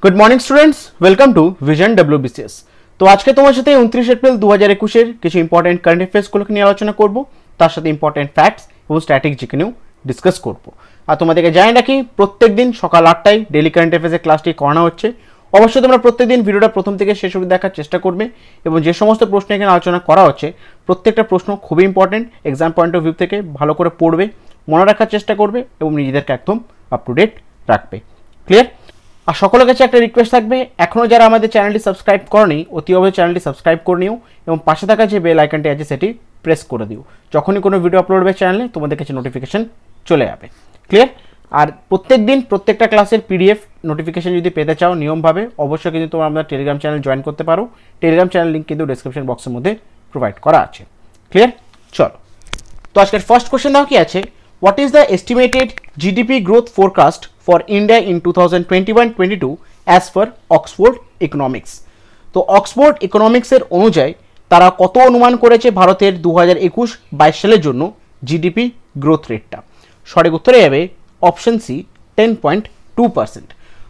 Good morning students, welcome to vision WBCS। तो आज के তোমার সাথে 29 এপ্রিল 2021 এর কিছু ইম্পর্টেন্ট কারেন্ট অ্যাফেয়ার্সগুলোকে নিয়ে আলোচনা করব, তার সাথে ইম্পর্টেন্ট ফ্যাক্টস এবং স্ট্র্যাটেজিকে নিয়েও ডিসকাস করব। আর তোমাদেরকে জানিয়ে রাখি, প্রত্যেকদিন সকাল 8টায় ডেইলি কারেন্ট অ্যাফেয়ার্সের ক্লাসটি করানো হচ্ছে। অবশ্যই তোমরা প্রত্যেকদিন ভিডিওটা প্রথম থেকে শেষ অবধি দেখার চেষ্টা করবে এবং যে সমস্ত প্রশ্ন এখানে আলোচনা করা হচ্ছে প্রত্যেকটা প্রশ্ন খুবই important, exam point of view থেকে ভালো করে পড়বে, মনে রাখার চেষ্টা করবে এবং নিজেদেরকে একদম আপ টু ডেট রাখবে। ক্লিয়ার? আর সকলের কাছে একটা রিকোয়েস্ট থাকবে, এখনও যারা আমাদের চ্যানেলটি সাবস্ক্রাইব করনি অতি অবশ্যই চ্যানেলটি সাবস্ক্রাইব করে নিও এবং পাশে থাকা যে বেল আইকনটি আছে সেটি প্রেস করে দিও। যখনই কোনো ভিডিও আপলোড হবে চ্যানেলে তোমাদের কাছে নোটিফিকেশন চলে যাবে। ক্লিয়ার? আর প্রত্যেক দিন প্রত্যেকটা ক্লাসের PDF নোটিফিকেশন যদি পেতে চাও নিয়মভাবে, অবশ্যই কিন্তু তোমরা আমাদের টেলিগ্রাম চ্যানেল জয়েন করতে পারো। টেলিগ্রাম চ্যানেল লিঙ্ক কিন্তু ডেসক্রিপশন বক্সের মধ্যে প্রোভাইড করা আছে। ক্লিয়ার? চলো, তো আজকের ফার্স্ট কোশ্চেন দাও কি আছে, what is the estimated GDP growth forecast for India in 2021-22 as per Oxford economics. তো অক্সফোর্ড ইকোনমিক্সের অনুযায়ী তারা কত অনুমান করেছে ভারতের 2021-22 সালের জন্য জিডিপি গ্রোথ রেটটা? সঠিক উত্তরে যাবে অপশন সি, 10.2%।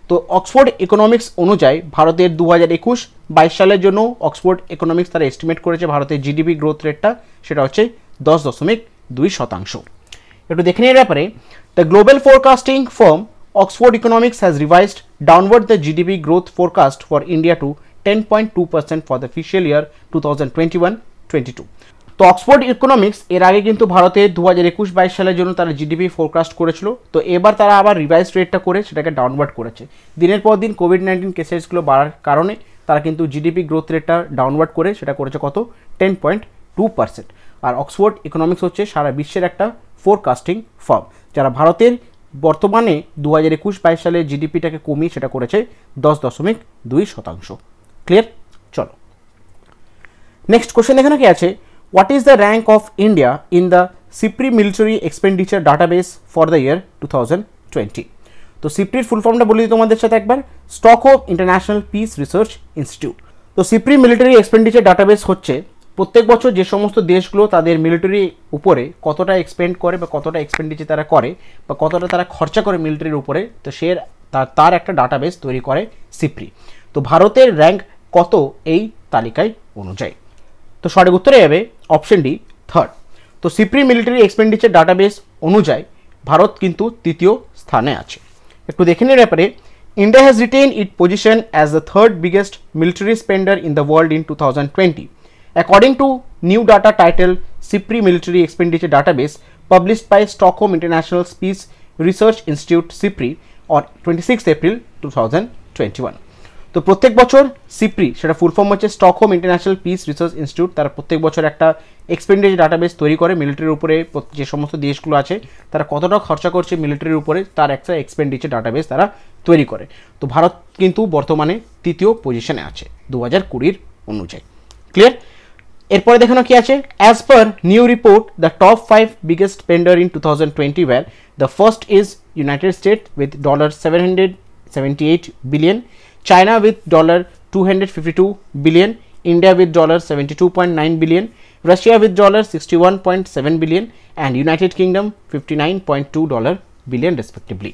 তো অক্সফোর্ড ইকোনমিক্স অনুযায়ী ভারতের 2021-22 সালের জন্য অক্সফোর্ড ইকোনমিক্স তারা এস্টিমেট করেছে ভারতের জিডিপি গ্রোথ রেটটা সেটা হচ্ছে 10.2%। একটু দেখে নিয়ে ব্যাপারে, the global forecasting firm Oxford economics has revised downward the GDP growth forecast for India to 10.2% for the fiscal year 2021-22। তো অক্সফোর্ড ইকোনমিক্স এর আগে কিন্তু ভারতের 2021-22 সালের জন্য তারা জিডিপি ফোরকাস্ট করেছিল, তো এবার তারা আবার রিভাইজ রেটটা করে সেটাকে ডাউনওয়ার্ড করেছে। দিনের পর দিন কোভিড-19 কেসেসগুলো বাড়ার কারণে তারা কিন্তু জিডিপি গ্রোথ রেটটা ডাউনওয়ার্ড করে সেটা করেছে কত, 10.2%। আর অক্সফোর্ড ইকোনমিক্স হচ্ছে সারা বিশ্বের একটা ফোরকাস্টিং ফার্ম, যারা ভারতের বর্তমানে 2021-22 সালে জিডিপিটাকে কমিয়ে সেটা করেছে 10.2%। ক্লিয়ার? চলো, নেক্সট কোশ্চেন এখানে কি আছে, what is the rank of India in the SIPRI military expenditure database for the year 2020? তো সিপ্রির ফুল ফর্মটা বলি তোমাদের সাথে একবার, Stockholm international piece research institute. তো সিপ্রি মিলিটারি এক্সপেন্ডিচার ডাটাবেস হচ্ছে প্রত্যেক বছর যে সমস্ত দেশগুলো তাদের মিলিটারি উপরে কতটা এক্সপেন্ড করে বা কতটা এক্সপেন্ডিচার তারা করে বা কতটা তারা খরচা করে মিলিটারির উপরে, তো সে তার একটা ডাটাবেস তৈরি করে সিপ্রি। তো ভারতের র্যাঙ্ক কত এই তালিকায় অনুযায়ী? তো সঠিক উত্তরে যাবে অপশন ডি, 3rd। তো সিপ্রি মিলিটারি এক্সপেন্ডিচার ডাটাবেস অনুযায়ী ভারত কিন্তু 3য় স্থানে আছে। একটু দেখে নিয়ে ব্যাপারে, India has retain it position as the 3rd biggest military spender in the world in 2020 according to new data titled SIPRI Military Expenditure Database published by Stockholm International Peace Research Institute SIPRI on 26 April 2021। তো প্রত্যেক বছর SIPRI, সেটা full form হচ্ছে Stockholm international piece research institute, তারা প্রত্যেক বছর একটা expenditure database তৈরি করে মিলিটারির উপরে যে সমস্ত দেশগুলো আছে তারা কতটা খরচা করছে মিলিটারির উপরে তার একটা এক্সপেন্ডিচার ডাটাবেস তারা তৈরি করে। তো ভারত কিন্তু বর্তমানে 3য় পজিশনে আছে 2020 অনুযায়ী। ক্লিয়ার? এরপরে দেখানো কি আছে, as per new report the top 5 biggest spender in 2020 were the first is United States with $778 billion, China with $252 billion, India with $72.9 billion, Russia with $61.7 billion and United Kingdom $59.2 billion respectively।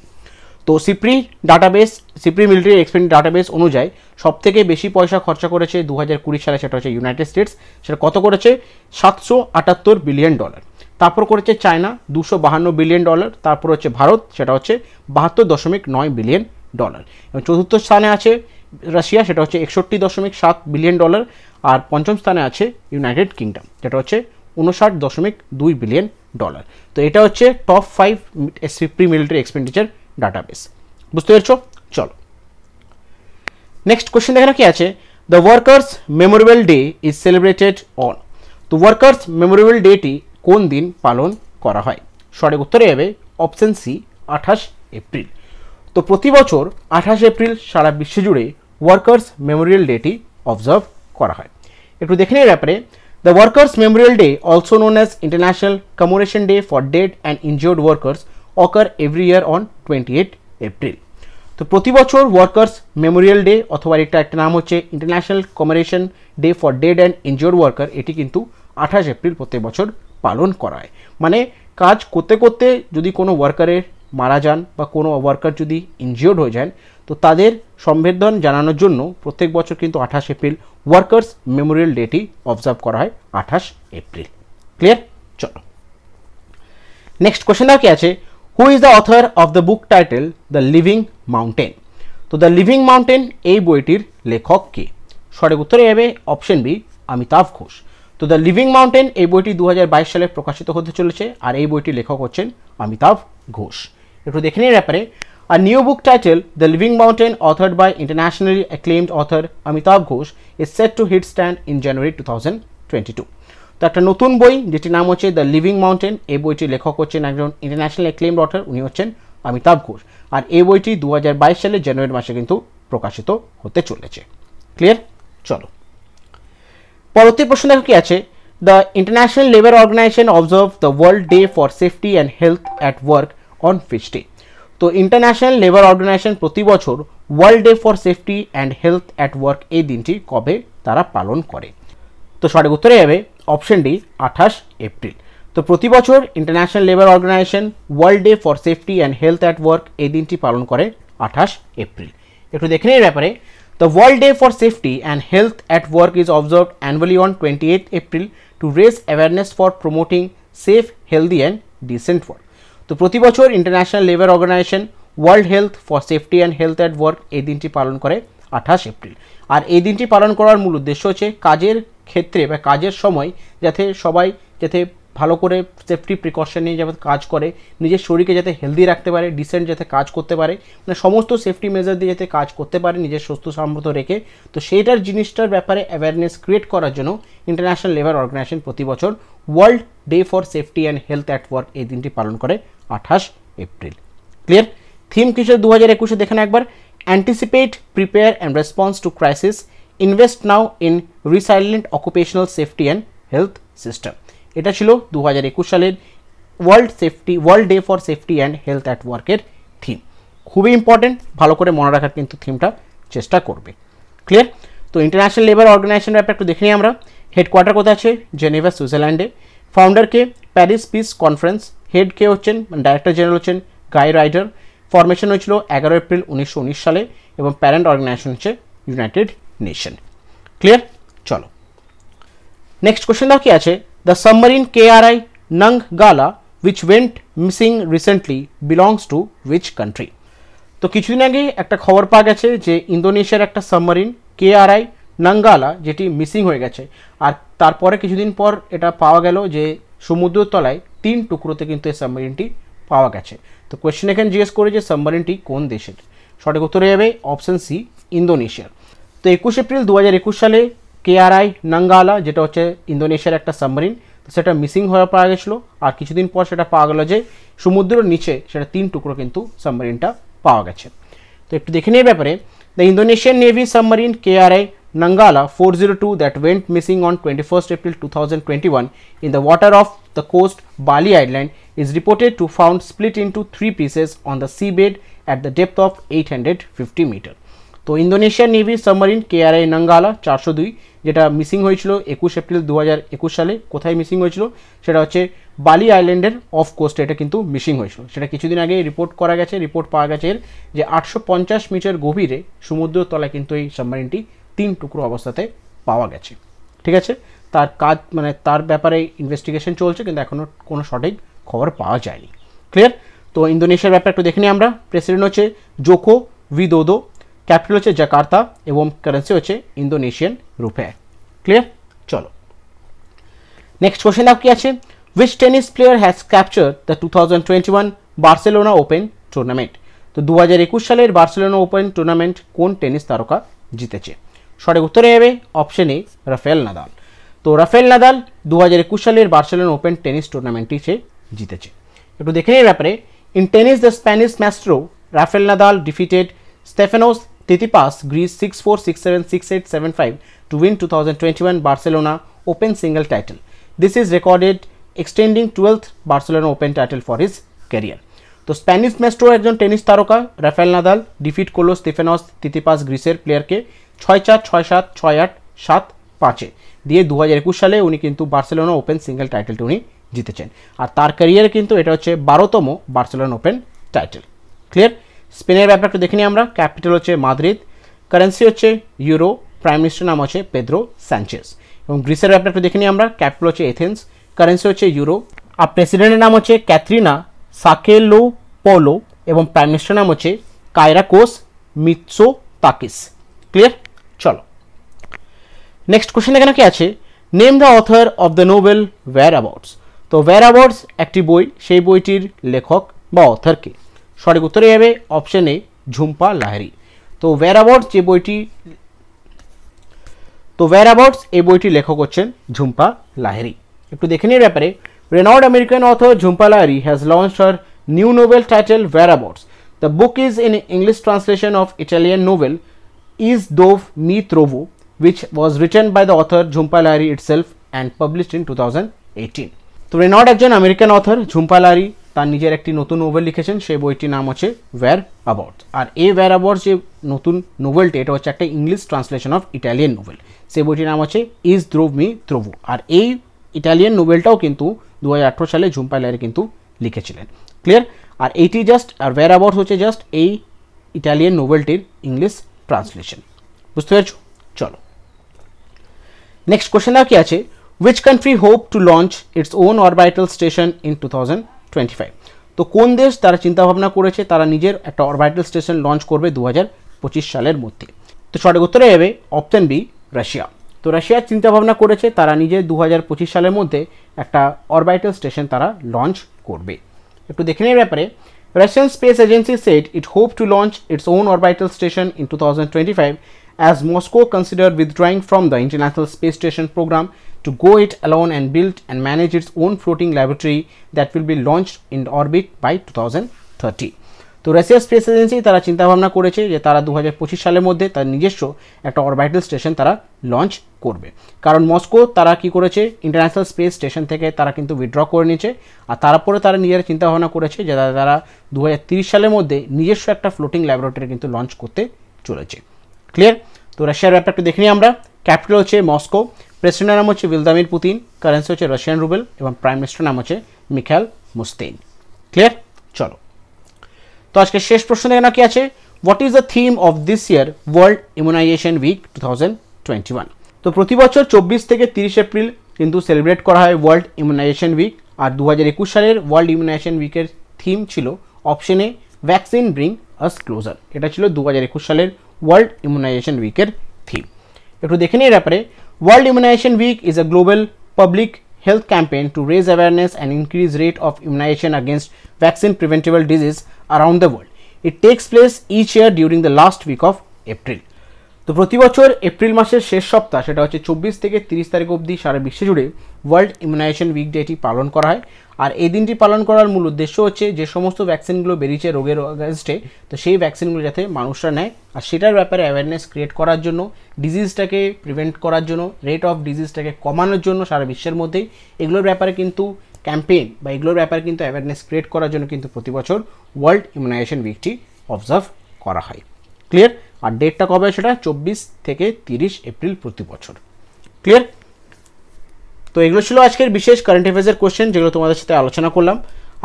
তো SIPRI database, SIPRI military expend database অনুযায়ী সবথেকে বেশি পয়সা খরচা করেছে 2020 সালে, সেটা হচ্ছে ইউনাইটেড স্টেটস, সেটা কত করেছে, $778 বিলিয়ন। তারপর করেছে চায়না $252 বিলিয়ন, তারপর হচ্ছে ভারত, সেটা হচ্ছে $72.9 বিলিয়ন এবং চতুর্থ স্থানে আছে রাশিয়া, সেটা হচ্ছে $61.7 বিলিয়ন আর পঞ্চম স্থানে আছে ইউনাইটেড কিংডম, যেটা হচ্ছে $59.2 বিলিয়ন। তো এটা হচ্ছে top 5 SIPRI military expenditure database. বুঝতে পেরেছো? চলো, নেক্সট কোশ্চেন দেখানো কি আছে, the workers memorable day is celebrated on. তো ওয়ার্কার্স মেমোরেবল ডেটি কোন দিন পালন করা হয়? সঠিক উত্তরে যাবে অপশন সি, 28 এপ্রিল। তো প্রতি বছর 28 এপ্রিল সারা বিশ্ব জুড়ে ওয়ার্কার্স মেমোরিয়াল ডেটি অবজার্ভ করা হয়। একটু দেখে নিয়ে ব্যাপারে, the workers Memorial day also known as international commemoration day for dead and injured workers ochre every year on 28 April. তো প্রতি বছর ওয়ার্কার্স মেমোরিয়াল ডে অথবা একটা নাম হচ্ছে international commemoration day for dead and injured worker, এটি কিন্তু 28 April প্রত্যেক বছর পালন করা হয়। মানে কাজ করতে করতে যদি কোনো ওয়ার্কারের মারা যান বা কোনো ওয়ার্কার যদি ইনজিওর্ড হয়ে যান তো তাদের সম্বর্ধন জানানোর জন্য প্রত্যেক বছর কিন্তু 28 এপ্রিল ওয়ার্কার্স মেমোরিয়াল ডেটি অবজার্ভ করা হয় 28 এপ্রিল। ক্লিয়ার? চলো নেক্সট কোশ্চেন কি আছে, who is the author of the book title the living mountain? তো দ্য লিভিং মাউন্টেন এই বইটির লেখক কে? সঠিক উত্তরে যাবে অপশন বি, অমিতাভ ঘোষ। তো দ্য লিভিং মাউন্টেন এই বইটি 2022 সালে প্রকাশিত হতে চলেছে, আর এই বইটির লেখক হচ্ছেন অমিতাভ ঘোষ। একটু দেখে নিন ব্যাপারে, A new book titled The Living Mountain, authored by internationally acclaimed author Amitav Ghosh, is set to hit stand in January 2022. তো একটা নতুন বই যেটির নাম হচ্ছে দ্য লিভিং মাউন্টেন, এই বইটির লেখক হচ্ছেন একজন ইন্টারন্যাশনাল অ্যাক্লেমড অথর, উনি হচ্ছেন অমিতাভ ঘোষ, আর এই বইটি 2022 সালে জানুয়ারি মাসে কিন্তু প্রকাশিত হতে চলেছে। ক্লিয়ার? চলো পরবর্তী প্রশ্ন দেখো কি আছে, the International Labour Organization observe the World Day for Safety and Health at Work on which day? তো ইন্টারন্যাশনাল লেবার অর্গানাইজেশন প্রতি বছর World Day for Safety and Health at Work এই দিনটি কবে তারা পালন করে? তো সঠিক উত্তরে যাবে অপশন ডি, 28 এপ্রিল। তো প্রতি বছর International Labour Organization World Day for Safety and Health at Work এই দিনটি পালন করে 28 এপ্রিল। একটু দেখে নিন ব্যাপারে, the World Day for Safety and Health at Work is observed annually on 28 April to raise awareness for promoting safe, healthy and decent work. তো প্রতি বছর International Labour Organization World Health for Safety and Health at Work এই দিনটি পালন করে 28 April. আর এই দিনটি পালন করার মূল উদ্দেশ্য হচ্ছে কাজের ক্ষেত্রে বা কাজের সময় যাতে সবাই যাতে ভালো করে সেফটি প্রিকশন নিয়ে যাতে কাজ করে, নিজের শরীরকে যাতে হেলদি রাখতে পারে, ডিসেন্ট যাতে কাজ করতে পারে, মানে সমস্ত সেফটি মেজার দিয়ে যাতে কাজ করতে পারে নিজের সুস্থ সম্মত রেখে। তো সেইটার জিনিসটার ব্যাপারে অ্যাওয়ারনেস ক্রিয়েট করার জন্য ইন্টারন্যাশনাল লেবার অর্গানাইজেশন প্রতি বছর World Day for Safety and Health at Work এই দিনটি পালন করে 28 এপ্রিল। ক্লিয়ার? থিম কিছু 2021 দেখেন একবার, anticipate, prepare and response to crisis, invest now in রিসাইলেন্ট occupational safety and health system. এটা ছিল 2021 সালের world Day for Safety and Health at ওয়ার্কের থিম। খুবই ইম্পর্টেন্ট, ভালো করে মনে রাখার কিন্তু থিমটা চেষ্টা করবে। ক্লিয়ার? তো ইন্টারন্যাশনাল লেবার অর্গানাইজেশনের ব্যাপারে একটু দেখে নিই আমরা। হেডকোয়ার্টার কোথায় আছে? জেনেভা, সুইজারল্যান্ডে। ফাউন্ডার কে? Paris peace conference. হেড কে হচ্ছেন, ডাইরেক্টর জেনারেল হচ্ছেন গাই রাইডার। ফরমেশন হয়েছিল 11 এপ্রিল 1919 সালে এবং প্যারেন্ট অর্গানাইজেশন হচ্ছে ইউনাইটেড নেশন। ক্লিয়ার? চলো নেক্সট কোশ্চেন দাও কি আছে, the submarine KRI Nangala which went missing recently belongs to which country? তো কিছুদিন আগে একটা খবর পাওয়া গেছে যে ইন্দোনেশিয়ার একটা সাবমারিন KRI Nangala যেটি মিসিং হয়ে গেছে, আর তারপরে কিছুদিন পর এটা পাওয়া গেল যে সমুদ্রের তলায় 3 টুকরোতে কিন্তু এই সাবমারিনটি পাওয়া গেছে। তো কোয়েশ্চেন এখানে জিজ্ঞেস করে যে সাবমারিনটি কোন দেশের? সঠিক উত্তরে যাবে অপশন সি, ইন্দোনেশিয়ার। তো 21 এপ্রিল 2021 সালে KRI Nangala যেটা হচ্ছে ইন্দোনেশিয়ার একটা সাবমারিন, তো সেটা মিসিং হয়ে পাওয়া গেছিলো, আর কিছুদিন পর সেটা পাওয়া গেল যে সমুদ্রের নিচে সেটা 3 টুকরো কিন্তু সাবমারিনটা পাওয়া গেছে। তো একটু দেখে নিয়ে ব্যাপারে, the Indonesian navy submarine KRI Nangala 402 that went missing on 21st April 2021 in the water off the coast Bali Island is reported to found split into 3 pieces on the seabed at the depth of 850 meter. তো Indonesian navy submarine KRI Nangala 402 যেটা missing হয়েছিল 21 April 2021 সালে, কোথায় missing হয়েছিল? সেটা হচ্ছে বালি আইল্যান্ডের অফ কোস্টে এটা কিন্তু মিসিং হয়েছিল। সেটা কিছুদিন আগে রিপোর্ট পাওয়া গেছে যে 850 মিটার গভীরে সমুদ্রের তলায় কিন্তু এই সাবমারিনটি 3 টুকরো অবস্থাতে পাওয়া গেছে। ঠিক আছে, তার কাজ মানে তার ব্যাপারে ইনভেস্টিগেশন চলছে, কিন্তু এখনও কোনো সঠিক খবর পাওয়া যায়নি। ক্লিয়ার? তো ইন্দোনেশিয়ার ব্যাপারে একটু দেখে নিই আমরা। প্রেসিডেন্ট হচ্ছে জোকো উইদোদো, ক্যাপিটাল হচ্ছে জাকার্তা এবং কারেন্সি হচ্ছে ইন্দোনেশিয়ান রুপে। ক্লিয়ার? চলো নেক্সট কোশ্চেন কি আছে, which tennis player has captured the 2021 Barcelona Open tournament? তো 2021 সালের বার্সেলোনা ওপেন টুর্নামেন্ট কোন টেনিস তারকা জিতেছে? সঠিক উত্তরে যাবে অপশন এ, রাফেল নাদাল। তো রাফেল নাদাল 2021 সালের বার্সেলোনা ওপেন টেনিস টুর্নামেন্টটি সে জিতেছে। একটু দেখে নিই ব্যাপারে, in tennis the Spanish maestro Rafael Nadal defeated Stefanos Tsitsipas Greece 6-4, 6-7, 6-8, 7-5 to win 2021 Barcelona Open single title. This is recorded extending 12th Barcelona Open title for his career. তো Spanish Maestro একজন tennis তারকা Rafael Nadal defeat করলো Stefanos তিতিপাস গ্রিসের প্লেয়ারকে 6-4, 6-7, 6-8, 7-5 দিয়ে 2021 সালে উনি কিন্তু বার্সেলোনা ওপেন সিঙ্গেল টাইটেলটি উনি জিতেছেন, আর তার ক্যারিয়ারে কিন্তু এটা হচ্ছে 12তম বার্সেলোনা ওপেন টাইটেল। ক্লিয়ার? স্পেনের ব্যাপারটা একটু দেখে নিই আমরা। ক্যাপিটাল হচ্ছে মাদ্রিদ, কারেন্সি হচ্ছে ইউরো, প্রাইম মিনিস্টার নাম হচ্ছে পেদ্রো স্যাঞ্চেজ। এবং গ্রিসের ব্যাপারটা একটু দেখে নিই আমরা। ক্যাপিটাল হচ্ছে এথেন্স, কারেন্সি হচ্ছে ইউরো, আর প্রেসিডেন্টের নাম হচ্ছে ক্যাথরিনা সাকেলোপোলো এবং প্রাইম মিনিস্টার নাম হচ্ছে কাইরাকোস মিৎসোতাকিস। ক্লিয়ার? চলো নেক্সট কোশ্চেন এখানে কি আছে, name the author of the novel whereabouts. তো ওয়্যার অ্যাবাউটস একটি বই, সেই বইটির লেখক বা অথরকে? সঠিক উত্তরে যাবে অপশন এ ঝুম্পা লাহিড়ী। তো ওয়্যার অ্যাবাউটস যে বইটি, তো ওয়্যার অ্যাবাউটস এই বইটির লেখক হচ্ছেন ঝুম্পা লাহিড়ী। একটু দেখে নিয়ে ব্যাপারে, renowned American author Jhumpa Lahiri has launched her new novel titled Whereabouts. The book is in English translation of Italian novel Is Dove Mi Trovo, which was written by the author Jhumpa Lahiri itself and published in 2018. তো Reynold একজন American author Jhumpa Lahiri তার নিজের একটি নতুন novel লিখেছেন, সেই বইটির নাম হচ্ছে ওয়্যার অ্যাবাউটস। আর এই ওয়্যার অ্যাবাউটস যে নতুন নোভেলটি, এটা হচ্ছে একটা English translation of Italian novel, সেই বইটির নাম হচ্ছে ইজ দ্রোভ মি ত্রোভো। আর এই ইটালিয়ান নোভেলটাও কিন্তু 2018 সালে ঝুম্পা লাহিড়ী কিন্তু লিখেছিলেন। ক্লিয়ার? আর এইটি জাস্ট, আর ওয়্যার অ্যাবাউটস হচ্ছে জাস্ট এই ইটালিয়ান নোভেলটির ইংলিশ ট্রান্সলেশন। বুঝতে পেরেছো? চলো নেক্সট কোশ্চেন কি আছে, which country hope to launch its own orbital station in 2025? তো কোন দেশ তারা চিন্তা ভাবনা করেছে তারা নিজের একটা অরবিটাল স্টেশন লঞ্চ করবে 2025 সালের মধ্যে? তো সঠিক উত্তরে যাবে অপশন বি রাশিয়া। তো রাশিয়া চিন্তা ভাবনা করেছে তারা নিজে 2025 সালের মধ্যে একটা অরবিটাল স্টেশন তারা লঞ্চ করবে। একটু দেখে নেওয়ার ব্যাপারে, Russian Space Agency said it hoped to launch its own orbital station in 2025 as Moscow considered withdrawing from the International Space Station program to go it alone and build and manage its own floating laboratory that will be launched in orbit by 2030. তো Russia space agency তারা চিন্তা ভাবনা করেছে যে তারা 2025 সালের মধ্যে তার নিজস্ব একটা অরবিটাল স্টেশন তারা লঞ্চ করবে, কারণ মস্কো তারা কি করেছে ইন্টারন্যাশনাল স্পেস স্টেশন থেকে তারা কিন্তু উইথড্র করে নিয়েছে। আর তারপরে তারা নিজেরা চিন্তা ভাবনা করেছে যে তারা 2030 সালের মধ্যে নিজস্ব একটা ফ্লোটিং ল্যাবরেটরি কিন্তু লঞ্চ করতে চলেছে। ক্লিয়ার? তো রাশিয়ার ব্যাপারটা দেখে নিই আমরা। ক্যাপিটাল হচ্ছে মস্কো, প্রেসিডেন্টের নাম হচ্ছে ভ্লাদিমির পুতিন, কারেন্সি হচ্ছে রাশিয়ান রুবেল এবং প্রাইম মিনিস্টার নাম হচ্ছে মিখাইল মুস্তেইন। ক্লিয়ার? চলো তো আজকে শেষ প্রশ্ন দেখে না কি আছে, what is the theme of this year world immunization week 2021? তো প্রতি বছর 24 থেকে 30 এপ্রিল কিন্তু সেলিব্রেট করা হয় ওয়ার্ল্ড ইমিউনাইজেশন উইক। আর 2021 সালের ওয়ার্ল্ড ইমিউনাইজেশন উইকের থিম ছিল option A vaccines bring us closer. এটা ছিল 2021 সালের ওয়ার্ল্ড ইমিউনাইজেশন উইকের থিম। একটু দেখে নিই ব্যাপারে, world immunization week is a global public health campaign to raise awareness and increase rate of immunization against vaccine preventable disease around the world. It takes place each year during the last week of April. তো প্রতি বছর April মাসের শেষ সপ্তাহ, সেটা হচ্ছে 24 থেকে 30 তারিখ অবধি সারা বিশ্ব জুড়ে ওয়ার্ল্ড ইমিউনাইজেশন উইক ডেটি পালন করা হয়। আর এই দিনটি পালন করার মূল উদ্দেশ্য হচ্ছে যে সমস্ত ভ্যাকসিনগুলো বেরিয়েছে রোগের অ্যাগেনস্টে, তো সেই ভ্যাকসিনগুলো যাতে মানুষরা নেয় আর সেটার ব্যাপারে অ্যাওয়ারনেস ক্রিয়েট করার জন্য, ডিজিজটাকে প্রিভেন্ট করার জন্য, রেট অফ ডিজিজটাকে কমানোর জন্য সারা বিশ্বের মধ্যেই এগুলোর ব্যাপারে কিন্তু ক্যাম্পেইন বা এগুলোর ব্যাপারে কিন্তু অ্যাওয়ারনেস ক্রিয়েট করার জন্য কিন্তু প্রতি বছর ওয়ার্ল্ড ইমিউনাইজেশন উইকটি অবজার্ভ করা হয়। ক্লিয়ার? আর ডেটটা কবে, সেটা 24 থেকে 30 এপ্রিল প্রতি বছর। ক্লিয়ার? তো এগুলো ছিল আজকের বিশেষ কারেন্ট অ্যাফেয়ার্সের কোশ্চেন যেগুলো তোমাদের সাথে আলোচনা করলাম।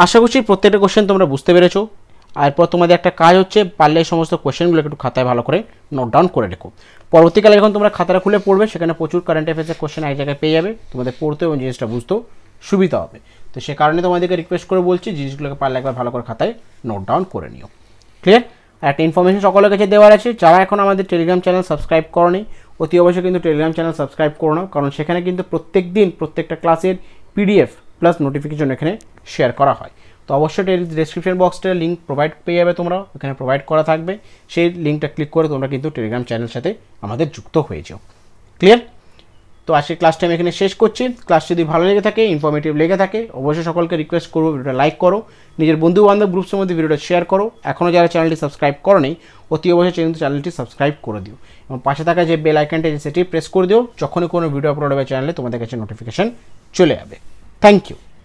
আশা করছি প্রত্যেকটা কোশ্চেন তোমরা বুঝতে পেরেছো। এরপর তোমাদের একটা কাজ হচ্ছে, পারলে এই সমস্ত কোশ্চেনগুলো একটু খাতায় ভালো করে নোট ডাউন করে রেখো। পরবর্তীকালে যখন তোমরা খাতাটা খুলে পড়বে সেখানে প্রচুর কারেন্ট অ্যাফেয়ার্সের কোশ্চেন এক জায়গায় পেয়ে যাবে, তোমাদের পড়তে এবং জিনিসটা বুঝতেও সুবিধা হবে। তো সে কারণে তোমাদেরকে রিকোয়েস্ট করে বলছি জিনিসগুলোকে পারলে একবার ভালো করে খাতায় নোট ডাউন করে নিও। ক্লিয়ার? আর একটা ইনফরমেশন সকলের কাছে দেওয়ার আছে, যারা এখন আমাদের টেলিগ্রাম চ্যানেল সাবস্ক্রাইব করোনি অতি অবশ্যই কিন্তু টেলিগ্রাম চ্যানেল সাবস্ক্রাইব করো না, কারণ সেখানে কিন্তু প্রত্যেক দিন প্রত্যেকটা ক্লাসের পিডিএফ প্লাস নোটিফিকেশন এখানে শেয়ার করা হয়। তো অবশ্যই ডেসক্রিপশন বক্সটার লিঙ্ক প্রোভাইড পেয়ে যাবে, তোমরা এখানে প্রোভাইড করা থাকবে, সেই লিঙ্কটা ক্লিক করে তোমরা কিন্তু টেলিগ্রাম চ্যানেলের সাথে আমাদের যুক্ত হয়ে যাও। ক্লিয়ার? তো আজকে ক্লাসটা আমি এখানে শেষ করছি। ক্লাস যদি ভালো লেগে থাকে, ইনফরমেটিভ লেগে থাকে, অবশ্যই সকলকে রিকোয়েস্ট করবো ভিডিওটা লাইক করো, নিজের বন্ধু বান্ধব গ্রুপসের মধ্যে ভিডিওটা শেয়ার করো। এখনও যারা চ্যানেলটি সাবস্ক্রাইব করোনি অতি অবশ্যই কিন্তু চ্যানেলটি সাবস্ক্রাইব করে দিও এবং পাশে থাকা যে বেল আইকনটা সেটি প্রেস করে দিও, যখনই কোনো ভিডিও আপলোড হবে চ্যানেলে তোমাদের কাছে নোটিফিকেশন চলে যাবে। Thank you.